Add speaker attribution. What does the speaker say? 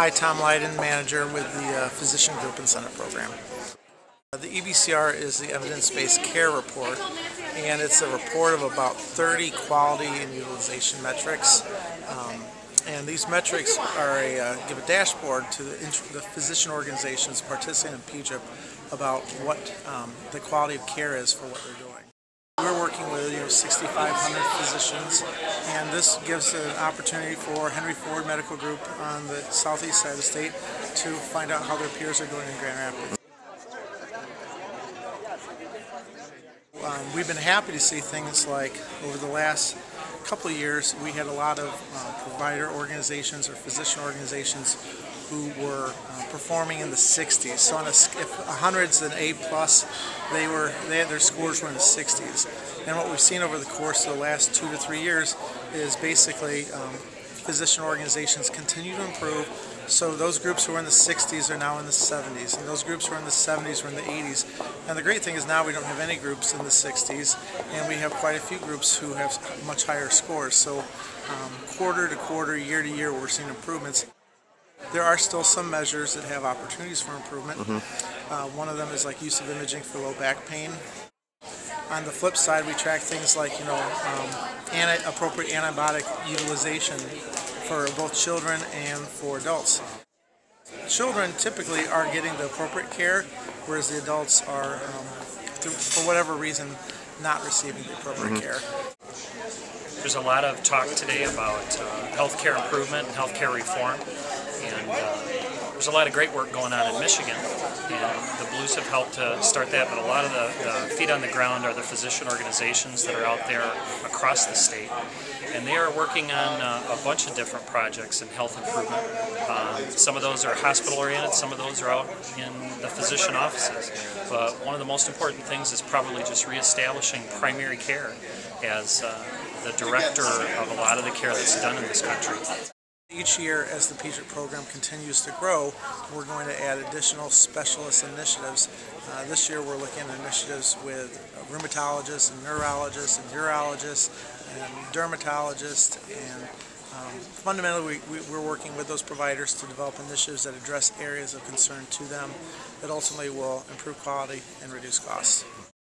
Speaker 1: Hi, Tom Leyden, manager with the Physician Group Incentive Program. The EBCR is the Evidence-Based Care Report, and it's a report of about 30 quality and utilization metrics. And these metrics are give a dashboard to the physician organizations participating in PGIP about what the quality of care is for what they're doing. We're working with 6,500 physicians, and this gives an opportunity for Henry Ford Medical Group on the southeast side of the state to find out how their peers are doing in Grand Rapids. We've been happy to see things like over the last couple of years we had a lot of provider organizations or physician organizations who were performing in the 60s. So on if 100's an A+, their scores were in the 60s. And what we've seen over the course of the last 2 to 3 years is basically physician organizations continue to improve. So those groups who were in the 60s are now in the 70s, and those groups who were in the 70s were in the 80s. And the great thing is now we don't have any groups in the 60s, and we have quite a few groups who have much higher scores. So quarter to quarter, year to year, we're seeing improvements. There are still some measures that have opportunities for improvement. One of them is like use of imaging for low back pain. On the flip side, we track things like appropriate antibiotic utilization for both children and for adults. Children typically are getting the appropriate care, whereas the adults are, for whatever reason, not receiving the appropriate care.
Speaker 2: There's a lot of talk today about healthcare improvement and healthcare reform, and there's a lot of great work going on in Michigan, and the Blues have helped to start that, but a lot of the feet on the ground are the physician organizations that are out there across the state, and they are working on a bunch of different projects in health improvement. Some of those are hospital-oriented, some of those are out in the physician offices, but one of the most important things is probably just reestablishing primary care as the director of a lot of the care that's done in this country.
Speaker 1: Each year, as the PGIP program continues to grow, we're going to add additional specialist initiatives. This year we're looking at initiatives with rheumatologists and neurologists and urologists and dermatologists, and fundamentally we're working with those providers to develop initiatives that address areas of concern to them that ultimately will improve quality and reduce costs.